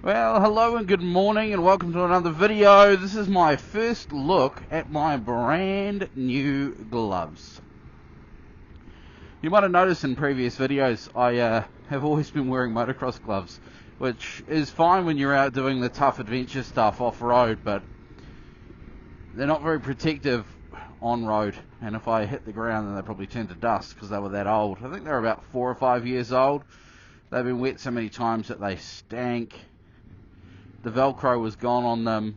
Well, hello and good morning and welcome to another video. This is my first look at my brand new gloves. You might have noticed in previous videos I have always been wearing motocross gloves, which is fine when you're out doing the tough adventure stuff off-road, but they're not very protective on-road, and if I hit the ground then they probably turn to dust because they were that old. I think they're about 4 or 5 years old. They've been wet so many times that they stank. The Velcro was gone on them,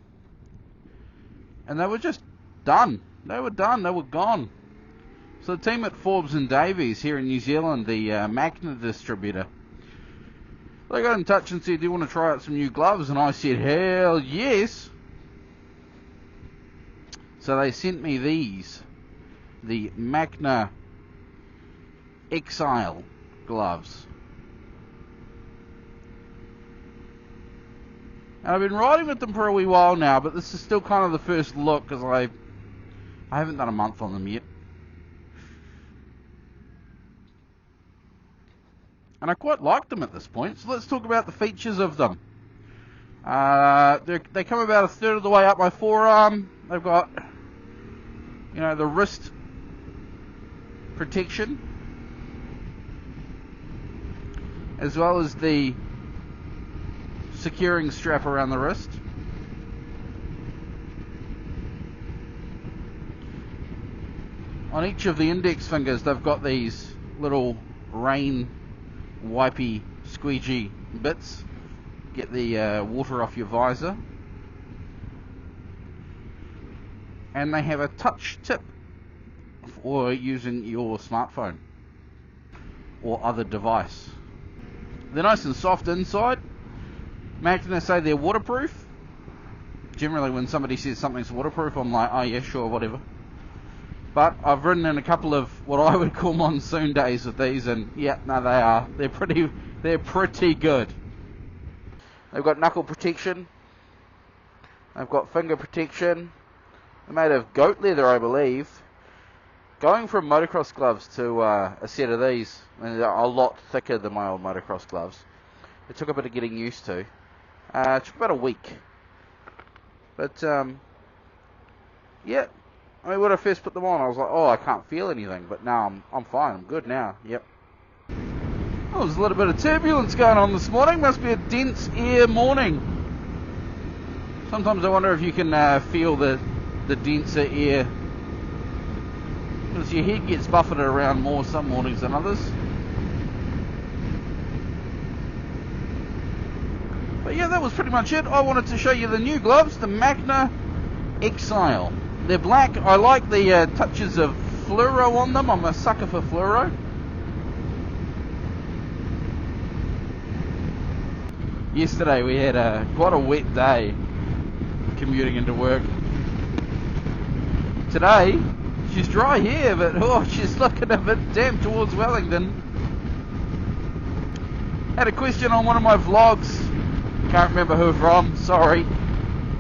and they were just done. They were done. They were gone. So the team at Forbes and Davies here in New Zealand, the Macna distributor, they got in touch and said, "Do you want to try out some new gloves?" And I said, "Hell yes!" So they sent me these, the Macna Exile gloves. And I've been riding with them for a wee while now, but this is still kind of the first look because I haven't done a month on them yet. And I quite like them at this point, so let's talk about the features of them. They come about a third of the way up my forearm. They've got, you know, the wrist protection, as well as the securing strap around the wrist. On each of the index fingers they've got these little rain wipey squeegee bits. Get the water off your visor. And they have a touch tip for using your smartphone or other device. They're nice and soft inside. Macna say they're waterproof. Generally when somebody says something's waterproof, I'm like, oh yeah, sure, whatever. But I've ridden in a couple of what I would call monsoon days with these, and yeah, no, they are. They're pretty good. They've got knuckle protection. They've got finger protection. They're made of goat leather, I believe. Going from motocross gloves to a set of these, and they're a lot thicker than my old motocross gloves. It took a bit of getting used to. It took about a week. But, yeah. I mean, when I first put them on, I was like, oh, I can't feel anything. But now I'm fine. I'm good now. Yep. Oh, there's a little bit of turbulence going on this morning. Must be a dense air morning. Sometimes I wonder if you can feel the denser air, because your head gets buffeted around more some mornings than others. But yeah, that was pretty much it. I wanted to show you the new gloves, the Macna Exile. They're black. I like the touches of fluoro on them. I'm a sucker for fluoro. Yesterday we had quite a wet day commuting into work. Today she's dry here, but oh, she's looking a bit damp towards Wellington. Had a question on one of my vlogs, can't remember who from, sorry,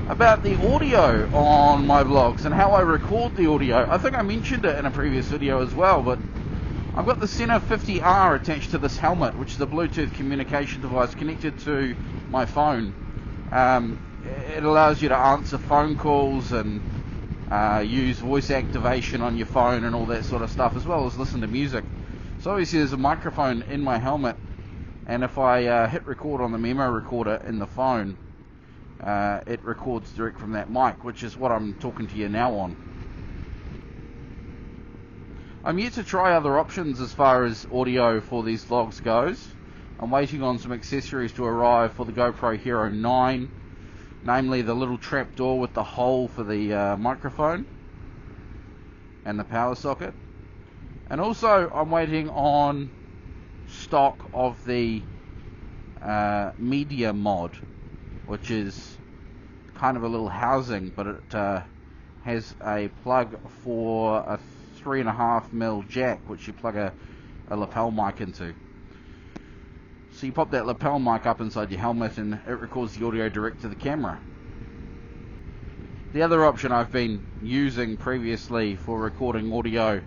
about the audio on my vlogs and how I record the audio. I think I mentioned it in a previous video as well, but I've got the Center 50R attached to this helmet, which is a Bluetooth communication device connected to my phone. It allows you to answer phone calls and use voice activation on your phone and all that sort of stuff, as well as listen to music. So obviously there's a microphone in my helmet, and if I hit record on the memo recorder in the phone, it records direct from that mic, which is what I'm talking to you now on. I'm yet to try other options as far as audio for these vlogs goes. I'm waiting on some accessories to arrive for the GoPro Hero 9, namely the little trap door with the hole for the microphone and the power socket. And also I'm waiting on stock of the media mod, which is kind of a little housing, but it has a plug for a 3.5mm jack, which you plug a lapel mic into. So you pop that lapel mic up inside your helmet and it records the audio direct to the camera. The other option I've been using previously for recording audio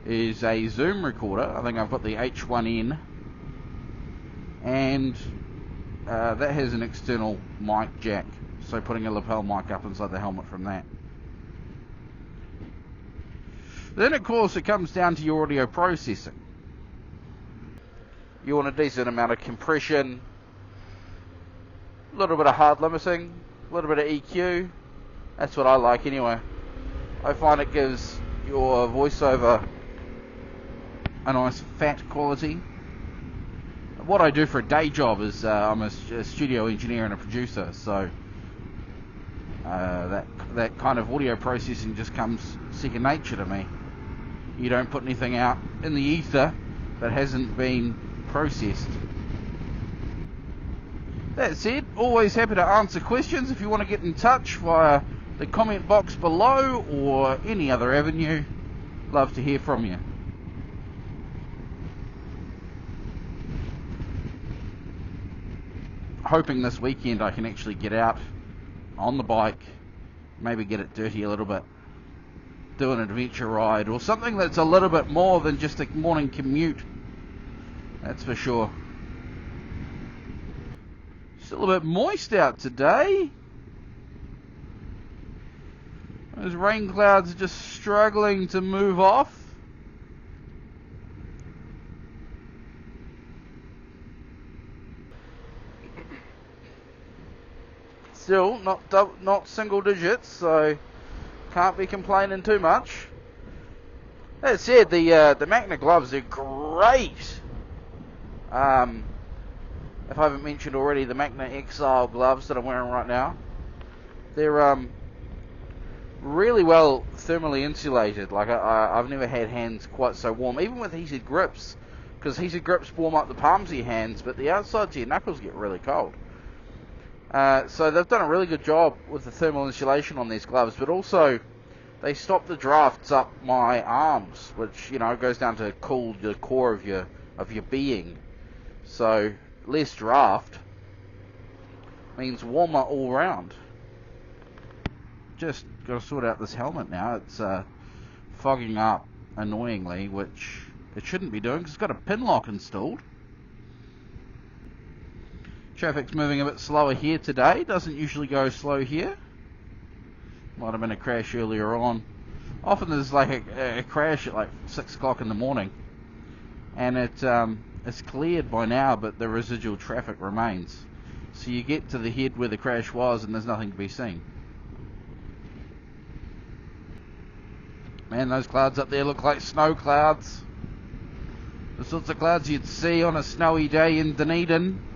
is a Zoom recorder. I think I've got the H1N and that has an external mic jack, so putting a lapel mic up inside the helmet from that. Then of course it comes down to your audio processing. You want a decent amount of compression, a little bit of hard limiting, a little bit of EQ. That's what I like anyway. I find it gives your voiceover a nice fat quality. What I do for a day job is I'm a studio engineer and a producer, so that kind of audio processing just comes second nature to me. You don't put anything out in the ether that hasn't been processed. That said, always happy to answer questions. If you want to get in touch via the comment box below or any other avenue, love to hear from you. Hoping this weekend I can actually get out on the bike, maybe get it dirty a little bit, do an adventure ride or something that's a little bit more than just a morning commute. That's for sure. Still a bit moist out today. Those rain clouds are just struggling to move off. Still not single digits, so can't be complaining too much. That said, the Macna gloves are great. If I haven't mentioned already, the Macna Exile gloves that I'm wearing right now, they're really well thermally insulated. Like I've never had hands quite so warm, even with heated grips, because heated grips warm up the palms of your hands, but the outsides of your knuckles get really cold. So they've done a really good job with the thermal insulation on these gloves, but also they stop the drafts up my arms, which, you know, goes down to cool the core of your being. So less draft means warmer all round. Just got to sort out this helmet now. It's fogging up annoyingly, which it shouldn't be doing because it's got a pin lock installed. Traffic's moving a bit slower here today. Doesn't usually go slow here. Might have been a crash earlier on. Often there's like a crash at like 6 o'clock in the morning, and it's cleared by now, but the residual traffic remains. So you get to the head where the crash was and there's nothing to be seen. Man, those clouds up there look like snow clouds. The sorts of clouds you'd see on a snowy day in Dunedin.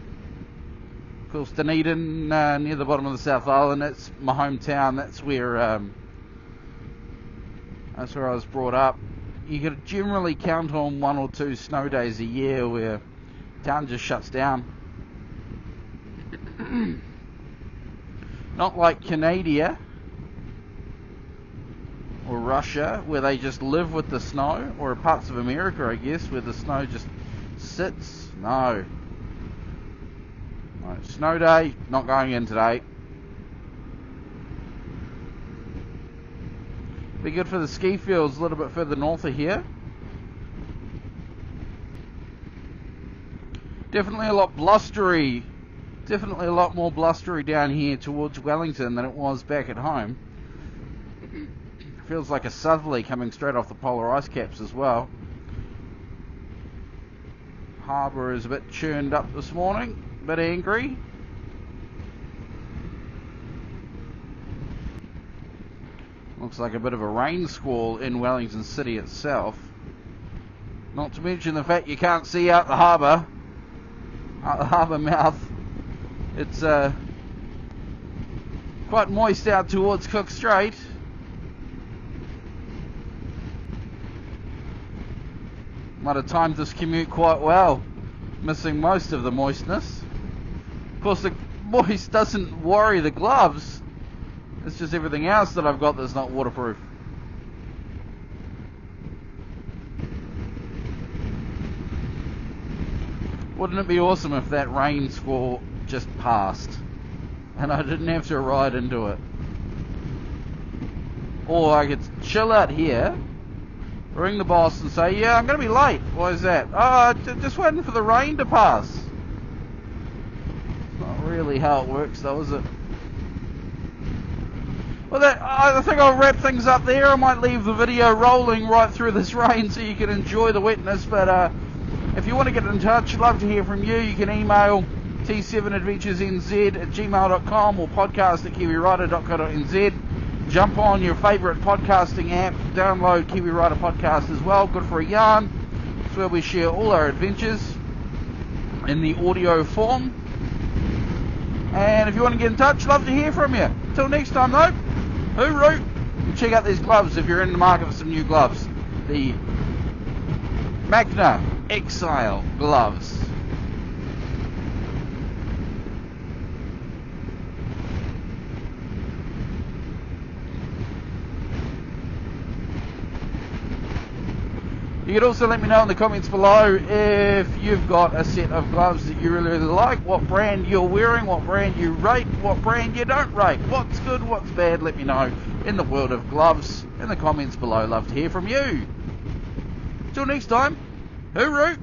Of course, Dunedin, near the bottom of the South Island, that's my hometown. That's where I was brought up. You could generally count on 1 or 2 snow days a year where town just shuts down. Not like Canada or Russia, where they just live with the snow, or parts of America, I guess, where the snow just sits. No. Right, snow day, not going in today. Be good for the ski fields a little bit further north of here. Definitely a lot blustery. Definitely a lot more blustery down here towards Wellington than it was back at home. Feels like a southerly coming straight off the polar ice caps as well. Harbour is a bit churned up this morning. A bit angry. Looks like a bit of a rain squall in Wellington City itself. Not to mention the fact you can't see out the harbour mouth. It's quite moist out towards Cook Strait. Might have timed this commute quite well, missing most of the moistness. Of course, the moist doesn't worry the gloves. It's just everything else that I've got that's not waterproof. Wouldn't it be awesome if that rain squall just passed and I didn't have to ride into it? Or I could chill out here, ring the boss and say, yeah, I'm going to be late. Why is that? Oh, just waiting for the rain to pass. really how it works though, is it? Well, I think I'll wrap things up there. I might leave the video rolling right through this rain so you can enjoy the wetness, but if you want to get in touch, I'd love to hear from you. You can email T7AdventuresNZ@gmail.com or podcast@kiwirider.co.nz. Jump on your favourite podcasting app, download Kiwi Rider Podcast as well, good for a yarn. It's where we share all our adventures in the audio form. And if you want to get in touch, love to hear from you. Until next time though, hooroo! Check out these gloves if you're in the market for some new gloves. The Macna Exile gloves. You can also let me know in the comments below if you've got a set of gloves that you really like, what brand you're wearing, what brand you rate, what brand you don't rate, what's good, what's bad. Let me know in the world of gloves in the comments below. Love to hear from you. Till next time, hooroo!